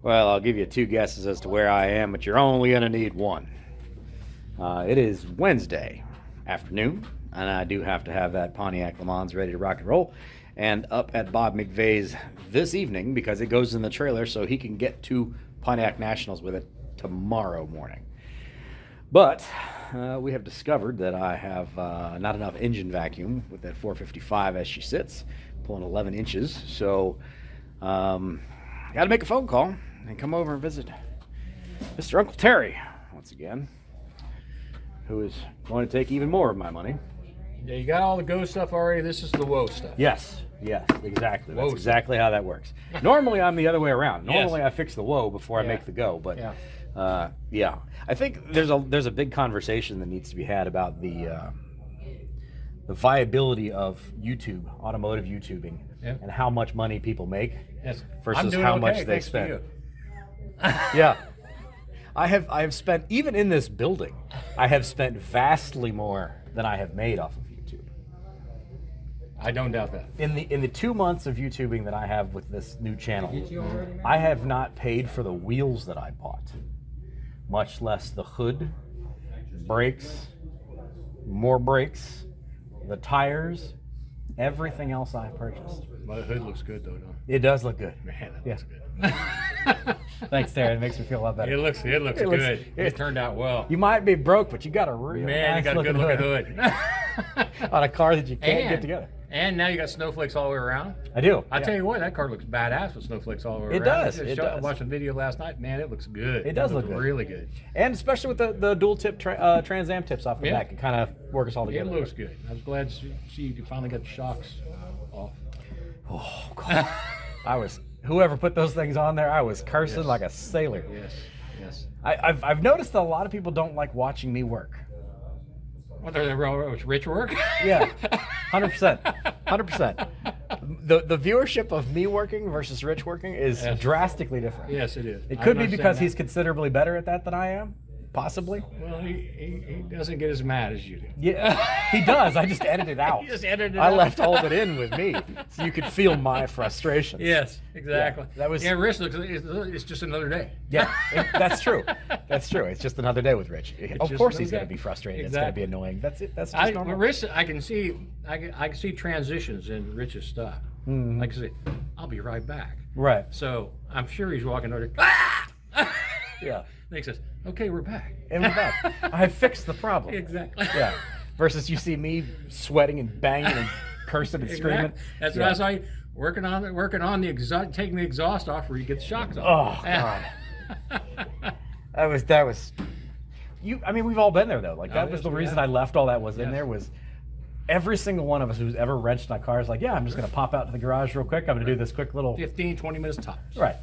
Well, I'll give you two guesses as to where I am, but you're only going to need one. It is Wednesday afternoon, and I do have to have that Pontiac LeMans ready to rock and roll. And up at Bob McVeigh's this evening because it goes in the trailer so he can get to Pontiac Nationals with it tomorrow morning. But we have discovered that I have not enough engine vacuum with that 455 as she sits, pulling 11 inches. So got to make a phone call and come over and visit Mr. Uncle Terry once again, who is going to take even more of my money. Yeah, you got all the go stuff already. This is the whoa stuff. Yes, exactly. That's exactly how that works. Normally, I'm the other way around. Normally, Yes. I fix the whoa before I make the go. But yeah. I think there's a big conversation that needs to be had about the viability of YouTube, automotive YouTubing, and how much money people make versus how much they spend. Yeah. I have spent, even in this building, I have spent vastly more than I have made off of YouTube. I don't doubt that. In the 2 months of YouTubing that I have with this new channel, I have not paid for the wheels that I bought, much less the hood, brakes, more brakes, the tires, everything else I've purchased. My hood looks good though, don't It does look good. Man, that looks good. Thanks, Terry. It makes me feel a lot better. It looks good. It turned out well. You might be broke, but you got a real Man, nice you got a good looking hood on a car that you can't get together. And now you got snowflakes all the way around. I do. I tell you what, that car looks badass with snowflakes all the way It around. does. It does. I watched a video last night. Man, it looks good. It does look good. Really good. And especially with the dual tip Trans Am tips off the back, it kind of works us all together. It looks good. I was glad to see you finally got the shocks off. Oh God! Whoever put those things on there, I was cursing like a sailor. Yes. I've noticed that a lot of people don't like watching me work. What are they, rich work? Yeah, 100%. 100%. The viewership of me working versus Rich working is drastically different. Yes, it is. It could be because he's considerably better at that than I am. Possibly. Well, he doesn't get as mad as you do. Yeah, he does. I just edited it out. You just edited it I out. left all of it in with me, so you could feel my frustrations. Yes, exactly. Yeah, that was. Yeah, Rich looks. It's just another day. Yeah, that's true. That's true. It's just another day with Rich. Of course, he's going to be frustrated. Exactly. It's going to be annoying. That's it. That's just normal. Rich, I can see transitions in Rich's stuff. Mm-hmm. Like I say, I'll be right back. Right. So I'm sure he's walking over. Yeah. And he says, "Okay, we're back." And we're back. I fixed the problem. Exactly. Yeah. Versus you see me sweating and banging and cursing and screaming. That's what I saw you working on the exhaust, taking the exhaust off where you get the shocks off. Oh God. that was. You. I mean, we've all been there though. Like that was the reason I left all that was in there was. Every single one of us who's ever wrenched my car is like, yeah, I'm just going to pop out to the garage real quick. I'm going to do this quick little 15, 20 minutes tops. Right.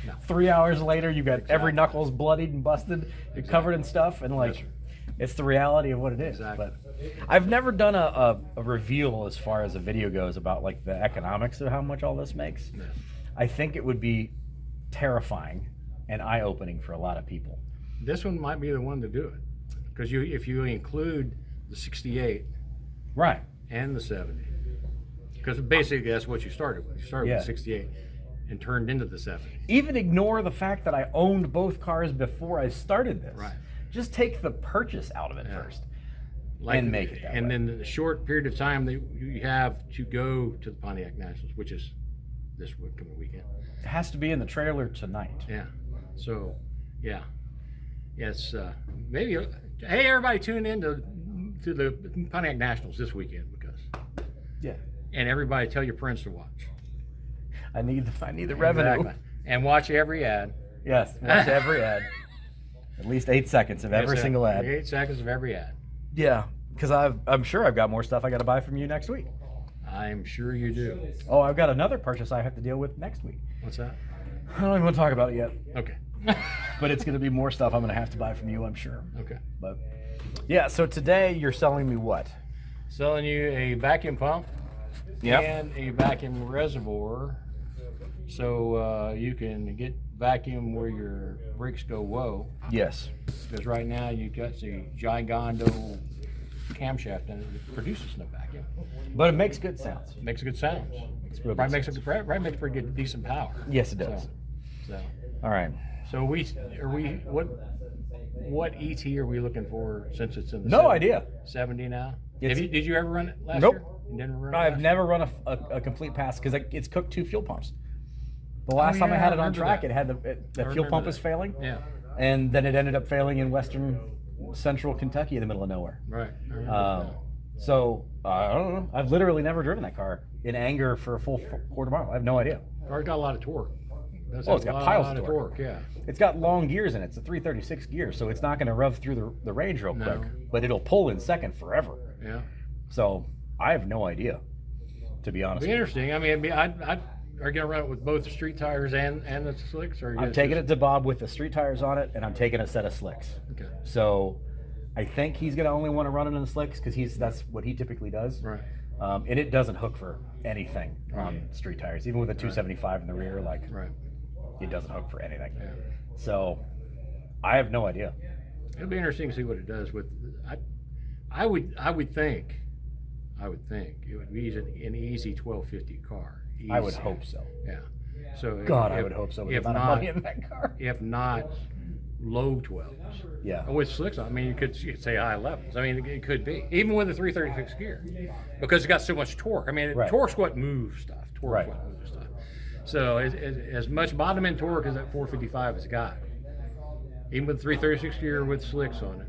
No. 3 hours later, you got every knuckle's bloodied and busted. You're covered in stuff, and like, it's the reality of what it is. Exactly. But I've never done a reveal as far as a video goes about like the economics of how much all this makes. No. I think it would be terrifying and eye-opening for a lot of people. This one might be the one to do it, because if you include the 68. Right. And the 70. Because basically that's what you started with. You started with the 68 and turned into the 70. Even ignore the fact that I owned both cars before I started this. Right. Just take the purchase out of it first. And make it that and way. then the short period of time that you have to go to the Pontiac Nationals, which is this coming weekend. It has to be in the trailer tonight. Yeah. So, yeah. Yes. Maybe. Hey, everybody, tune in to the Pontiac Nationals this weekend because. Yeah. And everybody, tell your friends to watch. I need the revenue. Exactly. And watch every ad. Yes. Watch every ad. At least 8 seconds of every single ad. 8 seconds of every ad. Yeah. Because I'm sure I've got more stuff I got to buy from you next week. I'm sure you do. Oh, I've got another purchase I have to deal with next week. What's that? I don't even want to talk about it yet. Okay. But it's going to be more stuff I'm going to have to buy from you, I'm sure. Okay. But yeah, so today you're selling me what? Selling you a vacuum pump Yep. and a vacuum reservoir, so you can get vacuum where your brakes go whoa. Yes. Because right now you've got the Gigondo camshaft and it produces no vacuum. But it makes good sounds. It makes good sounds. Makes real good Probably sounds. makes pretty good, decent power. Yes, it does. So All right. So what ET are we looking for since it's in the No idea. 70 now? It's- Did you ever run it last Nope. year? You didn't run it I've last never run a complete pass because it's cooked 2 fuel pumps. The last time I yeah, had I it on remember track, that. it had the fuel remember pump that. was failing. Yeah. And then it ended up failing in western central Kentucky in the middle of nowhere. Right. I remember that. So I don't know. I've literally never driven that car in anger for a full quarter mile. I have no idea. Car's got a lot of torque. It's got piles of torque. Yeah. It's got long gears in it. It's a 336 gear, so it's not going to rev through the range real No. quick, but it'll pull in second forever. Yeah. So I have no idea, to be honest. It'd be interesting. I mean, are you gonna run it with both the street tires and the slicks? Or I'm taking it to Bob with the street tires on it, and I'm taking a set of slicks. Okay. So I think he's going to only want to run it in the slicks because that's what he typically does. Right. And it doesn't hook for anything on street tires, even with a 275 in the rear. Like, Right. it doesn't hook for anything. Yeah. So I have no idea. It'll be interesting to see what it does with. I would think it would be an easy 1250 car. I would Easy. hope so. Yeah. So God, if, I would hope so. With If the amount not, of money in that car. if not low 12s. Yeah. With slicks on, I mean, you could say high 11s. I mean, it could be even with a 336 gear because it's got so much torque. I mean, Right. torque's what moves stuff. Torque's Right. what moves stuff. So as much bottom end torque as that 455 has got, even with 336 gear with slicks on it,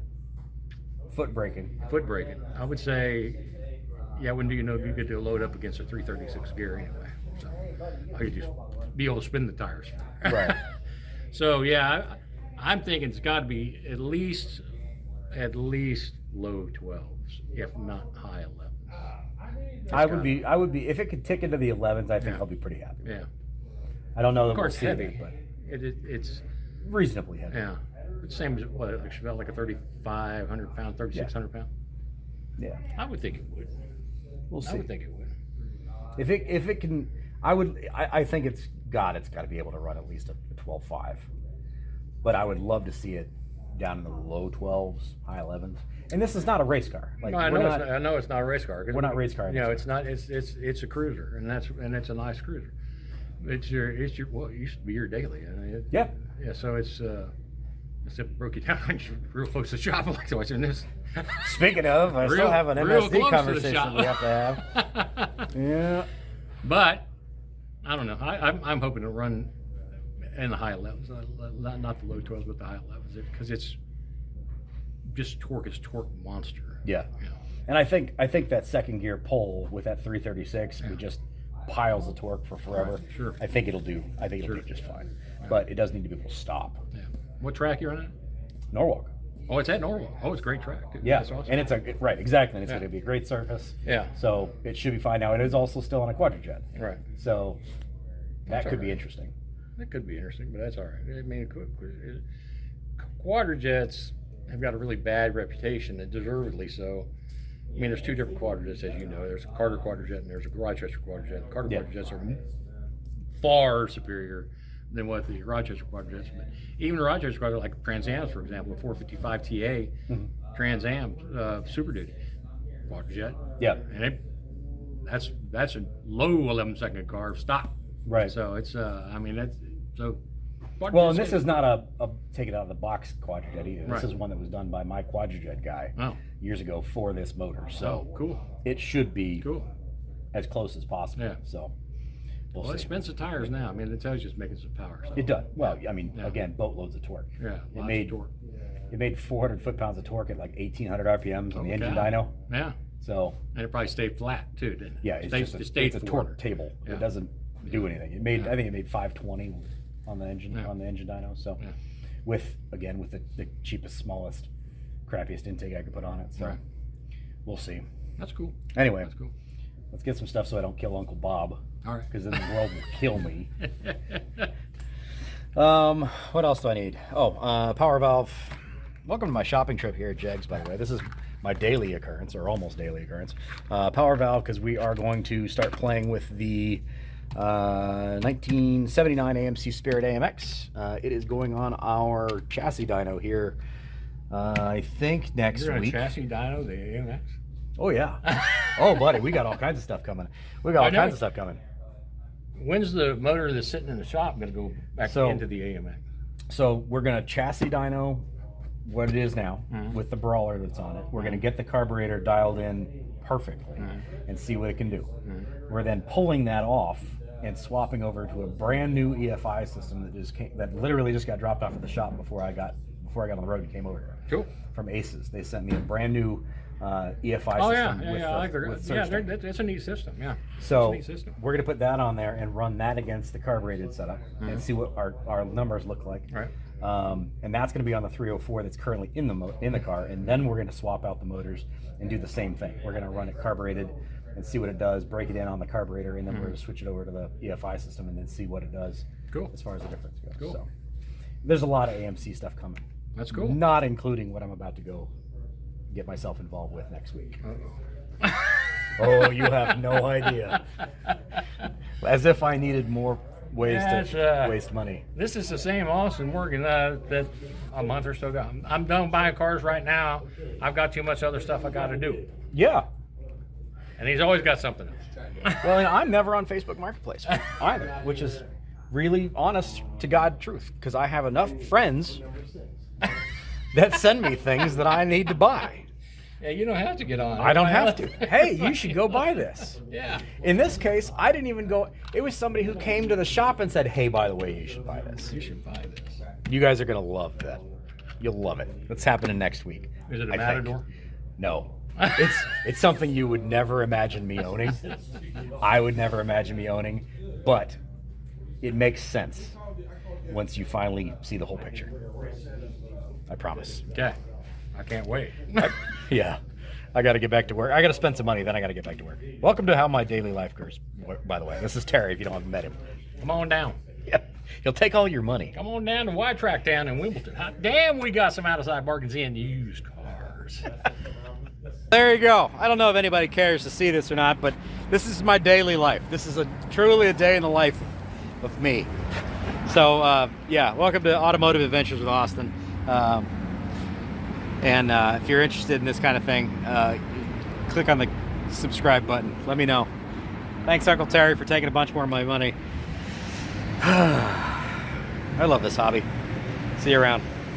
Foot braking. foot braking, I would say, yeah, when do you know you get to load up against a 336 gear anyway? So I could just be able to spin the tires. Right. So yeah, I'm thinking it's got to be at least low 12s, if not high 11s. I would be if it could tick into the 11s. I think Yeah. I'll be pretty happy. Yeah, I don't know that of course, we'll see heavy. it, but It's reasonably heavy. yeah, it's the same as what it felt like a 3,500 pound, 3,600 pound. Yeah. I would think it would. We'll I see. would think it would. If it can, I think it's got to be able to run at least a 12.5. But I would love to see it down in the low 12s, high 11s. And this is not a race car. Like, No, I know it's not a race car. 'Cause we're not race car. You know, it's not. It's a cruiser, and it's a nice cruiser. It's your well, it used to be your daily. I mean, Yeah. Yeah. So it's it broke you down when you're real close to shop like so. In this. Speaking of, I still Real- have an real close to MSD the conversation shop. we have to have. Yeah. But I don't know. I'm hoping to run in the high 11s, not the low 12s, but the high 11s, because it's just torque is torque monster. Yeah. Yeah. And I think that second gear pull with that 336, Yeah. it just piles the torque for forever. Right, sure. I think it'll do Sure. just fine. But it does need to be able to stop. Yeah. What track you running? Norwalk. Oh, it's at Norwalk. Oh, it's a great track. Dude. Yeah. That's awesome. And it's right, exactly. And it's Yeah. going to be a great surface. Yeah. So it should be fine. Now it is also still on a quadrijet. Right. So that That's could be all right. interesting. That could be interesting, but that's all right. I mean, quadrijets have got a really bad reputation, and deservedly so. I mean, there's two different quadrijets, as you know. There's a Carter quadrijet and there's a Rochester quadrijet. Carter Yeah. quadrijets are far superior than what the Rochester quadrijets. But even the Rochester quadrijet, like Trans Am's, for example, a 455 TA Trans Am Super Duty quadrijet, Yeah. and that's a low 11-second car stop. Right. So it's I mean that's so. Well, and this is not a take it out of the box quadrijet either. This Right. is one that was done by my quadrijet guy Oh. years ago for this motor. So Cool. it should be Cool. as close as possible. Yeah. So we'll Well, it see. spins the tires now. I mean, it tells you it's making some power. So. It does. Well, I mean, Yeah. again, boatloads of torque. Yeah. It Lots made of torque. it made 400 foot-pounds of torque at like 1,800 RPMs on the engine cow. dyno. Yeah. So And it probably stayed flat too, didn't it? yeah, it's Stayed- just it stayed a forward. torque table. Yeah. It doesn't do anything. It made Yeah. I think it made 520 on the engine Yeah. dyno. So Yeah. with the cheapest, smallest, crappiest intake I could put on it. So Right. we'll see. That's cool. Anyway, That's cool. let's get some stuff so I don't kill Uncle Bob, All right. because then the world will kill me. What else do I need? Oh, power valve. Welcome to my shopping trip here at Jegs, by the way. This is my daily occurrence, or almost daily occurrence. Power valve, because we are going to start playing with the 1979 AMC Spirit AMX. It is going on our chassis dyno here, I think next You're gonna week. chassis dyno the AMX. Oh, yeah. Oh, buddy, we got all kinds of stuff coming. We got I all know. kinds of stuff coming. When's the motor that's sitting in the shop going to go back So- into the AMX? So we're gonna chassis dyno what it is now with the brawler that's on it. We're gonna get the carburetor dialed in perfectly and see what it can do. We're then pulling that off and swapping over to a brand new EFI system that literally just got dropped off at the shop before I got on the road and came over here. Cool. From Aces, they sent me a brand new EFI Oh system. I like their, that's a neat system. Yeah. So it's a neat system. we're gonna put that on there and run that against the carbureted setup and see what our numbers look like. Right. And that's gonna be on the 304 that's currently in the car, and then we're gonna swap out the motors and do the same thing. We're gonna run it carbureted and see what it does, break it in on the carburetor, and then we're gonna switch it over to the EFI system and then see what it does. Cool. As far as the difference goes. Cool. So there's a lot of AMC stuff coming. That's cool. Not including what I'm about to go get myself involved with next week. Oh, you have no idea. As if I needed more ways to waste money. This is the same Austin working that a month or so ago. I'm done buying cars right now. I've got too much other stuff I got to do. Yeah. And he's always got something else. Well, and I'm never on Facebook Marketplace either, which is really honest to God truth, because I have enough friends that send me things that I need to buy. Yeah, you don't have to get on. I don't have to. Hey, you should go buy this. Yeah. In this case, I didn't even go. It was somebody who came to the shop and said, hey, by the way, you should buy this. You should buy this. You guys are going to love that. You'll love it. That's happening next week. Is it a I Matador? think. No. It's something you would never imagine me owning. I would never imagine me owning, but it makes sense once you finally see the whole picture. I promise. Okay. I can't wait. Yeah. I got to get back to work. I got to spend some money, then I got to get back to work. Welcome to How My Daily Life Goes, by the way. This is Terry, if you don't have met him. Come on down. Yeah. He'll take all your money. Come on down to Y Track down in Wimbledon. Hot damn, we got some out-of-side bargains in used cars. There you go. I don't know if anybody cares to see this or not, but this is my daily life. This is truly a day in the life of me. So, yeah, welcome to Automotive Adventures with Austin. And if you're interested in this kind of thing, click on the subscribe button. Let me know. Thanks, Uncle Terry, for taking a bunch more of my money. I love this hobby. See you around.